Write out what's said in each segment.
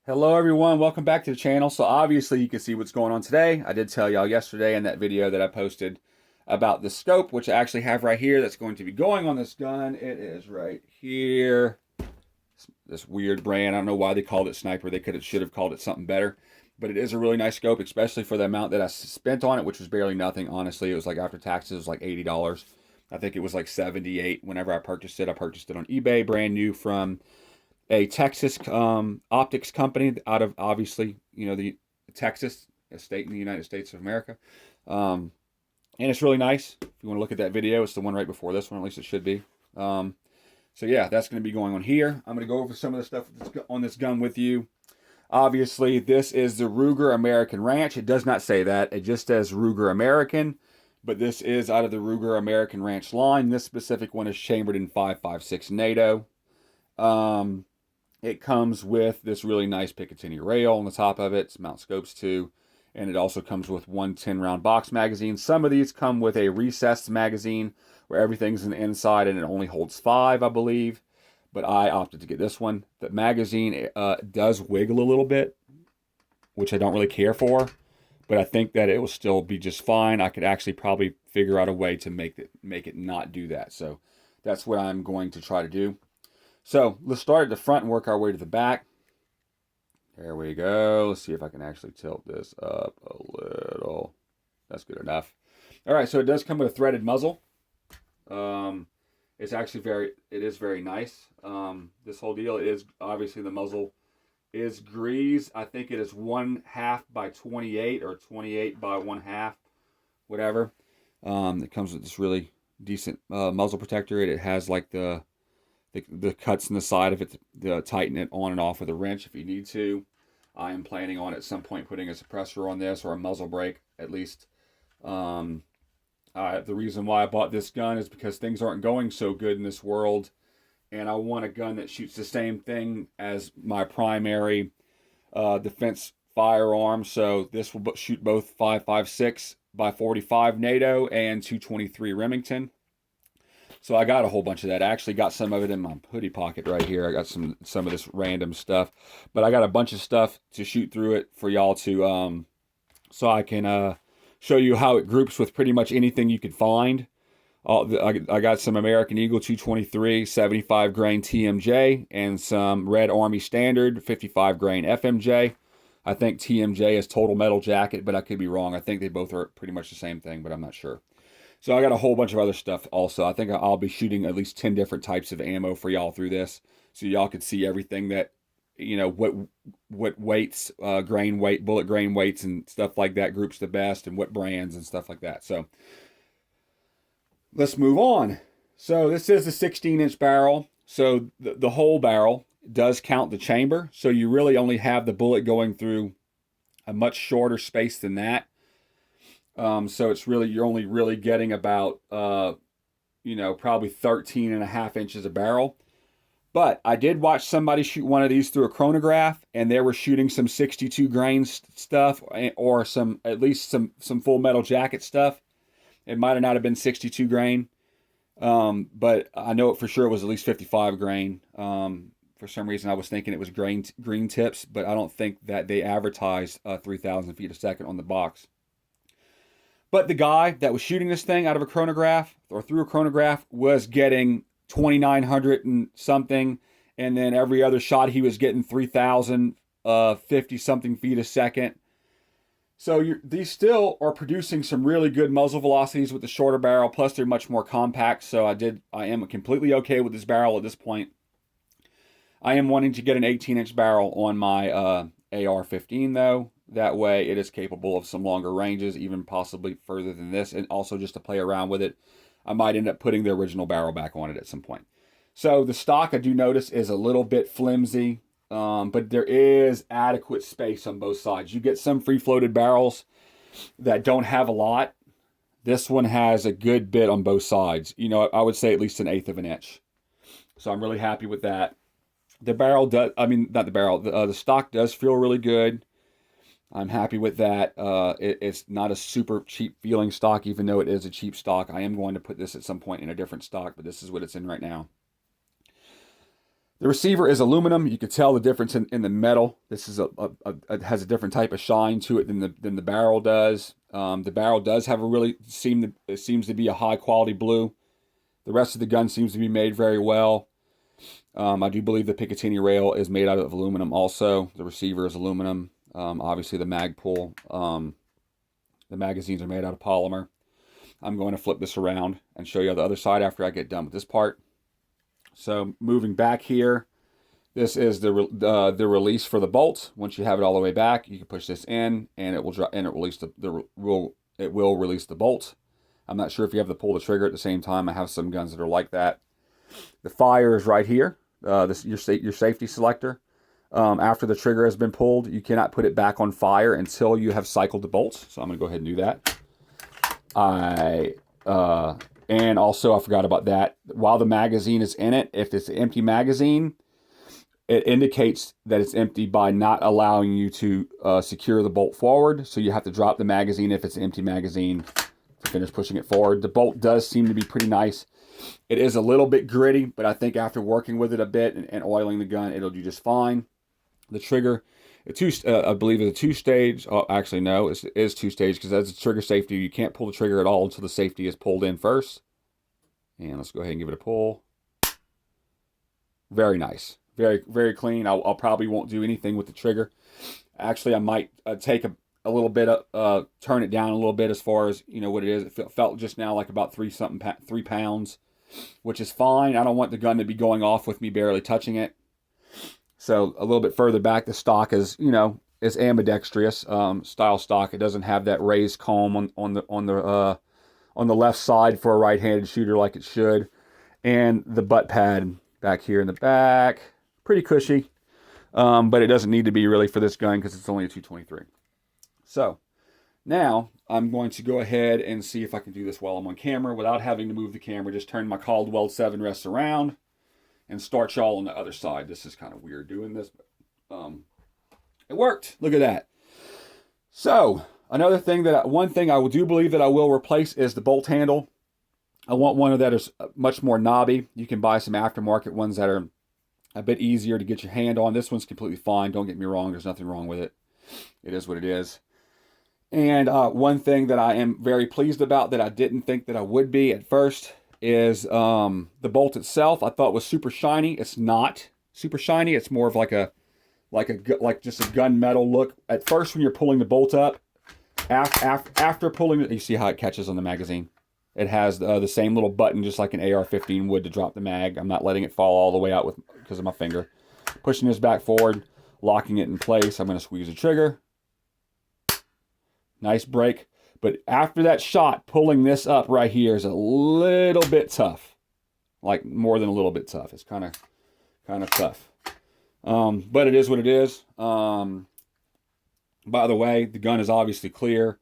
Hello everyone, welcome back to the channel. So obviously you can see what's going on today. I did tell y'all yesterday in that video that I posted about the scope, which I actually have right here that's going to be going on this gun. It is right here. This weird brand. I don't know why they called it Sniper. They should have called it something better. But it is a really nice scope, especially for the amount that I spent on it, which was barely nothing. Honestly, it was like after taxes, it was like $80. I think it was like 78 whenever I purchased it. I purchased it on eBay, brand new from a Texas optics company out of obviously the Texas, a state in the United States of America, and it's really nice. If you want to look at that video, it's the one right before this one, at least it should be. So yeah, that's going to be going on here. I'm going to go over some of the stuff that's on this gun with you. Obviously, this is the Ruger American Ranch. It does not say that. It just says Ruger American, but this is out of the Ruger American Ranch line. This specific one is chambered in 5.56 NATO. It comes with this really nice Picatinny rail on the top of it. It's mount scopes too. And it also comes with one 10-round box magazine. Some of these come with a recessed magazine where everything's in the inside and it only holds 5, I believe. But I opted to get this one. The magazine does wiggle a little bit, which I don't really care for. But I think that it will still be just fine. I could actually probably figure out a way to make it not do that. So that's what I'm going to try to do. So let's start at the front and work our way to the back. There we go. Let's see if I can actually tilt this up a little. That's good enough. All right, so it does come with a threaded muzzle. It's actually it is very nice. This whole deal is obviously the muzzle is greased. I think it is 1/2 by 28 or 28 by 1/2, whatever. It comes with this really decent muzzle protector. It has like the cuts in the side of it to tighten it on and off with a wrench if you need to. I am planning on at some point putting a suppressor on this or a muzzle brake at least. The reason why I bought this gun is because things aren't going so good in this world, and I want a gun that shoots the same thing as my primary defense firearm. So this will shoot both 5.56 by 45 NATO and 223 Remington. So I got a whole bunch of that. I actually got some of it in my hoodie pocket right here. I got some of this random stuff, but I got a bunch of stuff to shoot through it for y'all to so I can show you how it groups with pretty much anything you could find. I got some American Eagle 223 75 grain TMJ and some Red Army Standard 55 grain FMJ. I think TMJ is Total Metal Jacket, but I could be wrong. I think they both are pretty much the same thing, but I'm not sure. So I got a whole bunch of other stuff also. I think I'll be shooting at least 10 different types of ammo for y'all through this. So y'all could see everything that, what weights, grain weight, bullet grain weights and stuff like that groups the best and what brands and stuff like that. So let's move on. So this is a 16-inch barrel. So the whole barrel does count the chamber. So you really only have the bullet going through a much shorter space than that. So it's really, you're only really getting about, probably 13.5 inches a barrel. But I did watch somebody shoot one of these through a chronograph, and they were shooting some 62 grain stuff, or at least some Full Metal Jacket stuff. It might not have been 62 grain, but I know it for sure was at least 55 grain. For some reason, I was thinking it was green tips, but I don't think that they advertised 3,000 feet a second on the box. But the guy that was shooting this thing out of a chronograph or through a chronograph was getting 2,900 and something. And then every other shot he was getting 3,050 something feet a second. So these still are producing some really good muzzle velocities with the shorter barrel. Plus they're much more compact. So I am completely okay with this barrel at this point. I am wanting to get an 18-inch barrel on my AR-15 though. That way it is capable of some longer ranges, even possibly further than this. And also just to play around with it, I might end up putting the original barrel back on it at some point. So the stock, I do notice, is a little bit flimsy, but there is adequate space on both sides. You get some free-floated barrels that don't have a lot. This one has a good bit on both sides. I would say at least 1/8 of an inch. So I'm really happy with that. The barrel does, not the barrel, the stock does feel really good. I'm happy with that. It's not a super cheap feeling stock, even though it is a cheap stock. I am going to put this at some point in a different stock, but this is what it's in right now. The receiver is aluminum. You can tell the difference in the metal. This is it has a different type of shine to it than the barrel does. The barrel does have it seems to be a high quality blue. The rest of the gun seems to be made very well. I do believe the Picatinny rail is made out of aluminum also. The receiver is aluminum. Obviously the mag pull, the magazines are made out of polymer. I'm going to flip this around and show you the other side after I get done with this part. So moving back here, this is the release for the bolt. Once you have it all the way back, you can push this in, and it will release the bolt. I'm not sure if you have to pull the trigger at the same time. I have some guns that are like that. The fire is right here. This your safety selector. After the trigger has been pulled, you cannot put it back on fire until you have cycled the bolts. So I'm going to go ahead and do that. And also, I forgot about that. While the magazine is in it, if it's an empty magazine, it indicates that it's empty by not allowing you to secure the bolt forward. So you have to drop the magazine if it's an empty magazine to finish pushing it forward. The bolt does seem to be pretty nice. It is a little bit gritty, but I think after working with it a bit and oiling the gun, it'll do just fine. The trigger, I believe it's a two-stage. Oh, actually, no, it is two-stage because that's a trigger safety. You can't pull the trigger at all until the safety is pulled in first. And let's go ahead and give it a pull. Very nice. Very, very clean. I'll probably won't do anything with the trigger. Actually, I might take a little bit, turn it down a little bit as far as, what it is. It felt just now like about 3 pounds, which is fine. I don't want the gun to be going off with me barely touching it. So a little bit further back, the stock is, is ambidextrous style stock. It doesn't have that raised comb on the left side for a right-handed shooter like it should. And the butt pad back here in the back, pretty cushy. But it doesn't need to be really for this gun because it's only a 223. So now I'm going to go ahead and see if I can do this while I'm on camera without having to move the camera. Just turn my Caldwell 7 rests around and start y'all on the other side. This is kind of weird doing this, but it worked. Look at that. So another thing one thing I do believe that I will replace is the bolt handle. I want one that is much more knobby. You can buy some aftermarket ones that are a bit easier to get your hand on. This one's completely fine. Don't get me wrong. There's nothing wrong with it. It is what it is. And one thing that I am very pleased about that I didn't think that I would be at first is the bolt itself. I thought was super shiny. It's not super shiny. It's more of like just a gunmetal look. At first, when you're pulling the bolt up, after pulling it, you see how it catches on the magazine. It has the same little button, just like an AR-15 would, to drop the mag. I'm not letting it fall all the way out because of my finger. Pushing this back forward, locking it in place. I'm going to squeeze the trigger. Nice break. But after that shot, pulling this up right here is a little bit tough. Like more than a little bit tough. It's kind of tough. But it is what it is. By the way, the gun is obviously clear.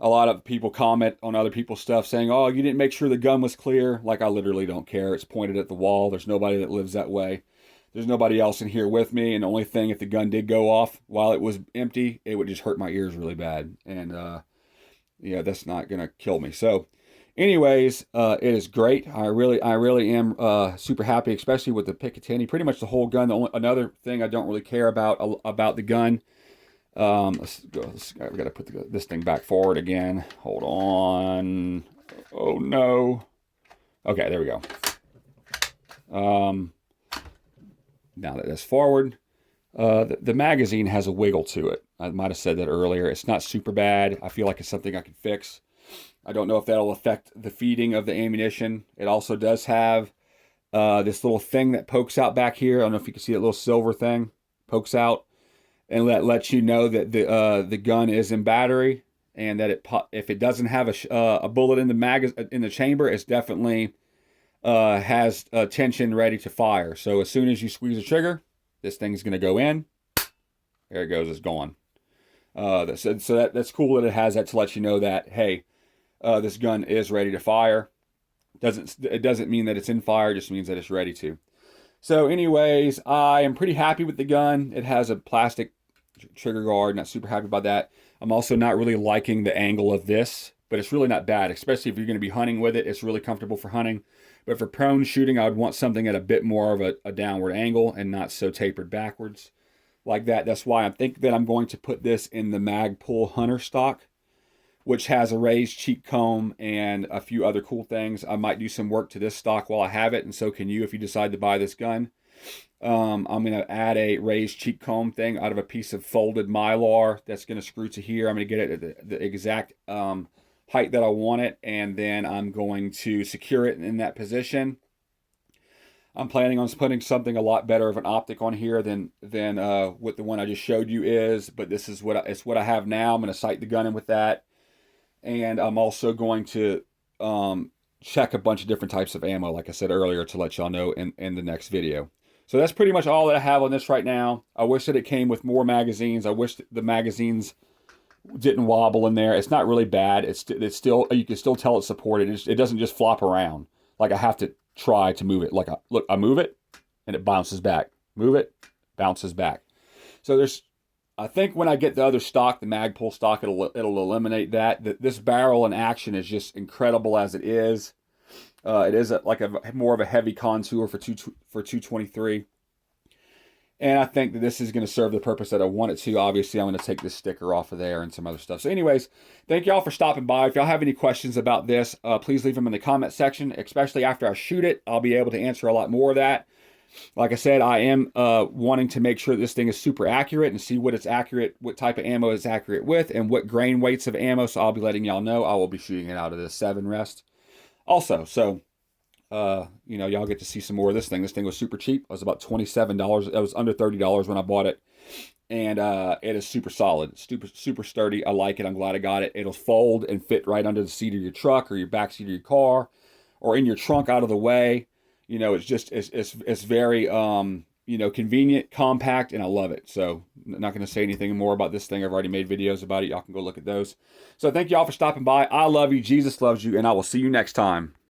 A lot of people comment on other people's stuff saying, oh, you didn't make sure the gun was clear. Like, I literally don't care. It's pointed at the wall. There's nobody that lives that way. There's nobody else in here with me. And the only thing, if the gun did go off while it was empty, it would just hurt my ears really bad. And, yeah, that's not going to kill me. So, anyways, it is great. I really am super happy, especially with the Picatinny. Pretty much the whole gun. Another thing I don't really care about the gun. I've got to put this thing back forward again. Hold on. Oh no. Okay, there we go. Now that that's forward, the magazine has a wiggle to it. I might have said that earlier. It's not super bad. I feel like it's something I can fix. I don't know if that'll affect the feeding of the ammunition. It also does have this little thing that pokes out back here. I don't know if you can see that little silver thing pokes out. And that lets you know that the gun is in battery, and that if it doesn't have a bullet in the chamber, it's definitely has tension ready to fire. So as soon as you squeeze the trigger, this thing's going to go in. There it goes. It's gone. So that's cool that it has that to let you know that, hey, this gun is ready to fire. It doesn't mean that it's in fire. It just means that it's ready to. So anyways, I am pretty happy with the gun. It has a plastic trigger guard. Not super happy about that. I'm also not really liking the angle of this, but it's really not bad, especially if you're going to be hunting with it. It's really comfortable for hunting. But for prone shooting, I would want something at a bit more of a downward angle and not so tapered backwards like that. That's why I think that I'm going to put this in the Magpul Hunter stock, which has a raised cheek comb and a few other cool things. I might do some work to this stock while I have it, and so can you if you decide to buy this gun. I'm going to add a raised cheek comb thing out of a piece of folded Mylar that's going to screw to here. I'm going to get it at the exact height that I want it, and then I'm going to secure it in that position. I'm planning on putting something a lot better of an optic on here than what the one I just showed you is, but this is it's what I have now. I'm going to sight the gun in with that, and I'm also going to check a bunch of different types of ammo, like I said earlier, to let y'all know in the next video. So that's pretty much all that I have on this right now. I wish that it came with more magazines. I wish the magazines didn't wobble in there. It's not really bad. It's still, you can still tell it's supported. It doesn't just flop around. Like I have to try to move it. Like look, I move it and it bounces back. Move it, bounces back. So I think when I get the other stock, the Magpul stock, it'll eliminate that. This barrel in action is just incredible as it is. It is like more of a heavy contour for 223. And I think that this is going to serve the purpose that I want it to. Obviously, I'm going to take this sticker off of there and some other stuff. So anyways, thank y'all for stopping by. If y'all have any questions about this, please leave them in the comment section, especially after I shoot it. I'll be able to answer a lot more of that. Like I said, I am wanting to make sure this thing is super accurate and see what type of ammo it's accurate with, and what grain weights of ammo. So I'll be letting y'all know. I will be shooting it out of the 7 rest also. So y'all get to see some more of this thing. This thing was super cheap. It was about $27. It was under $30 when I bought it. And it is super solid, super sturdy. I like it. I'm glad I got it. It'll fold and fit right under the seat of your truck or your back seat of your car or in your trunk out of the way. It's very convenient, compact, and I love it. So I'm not going to say anything more about this thing. I've already made videos about it. Y'all can go look at those. So thank y'all for stopping by. I love you. Jesus loves you, and I will see you next time.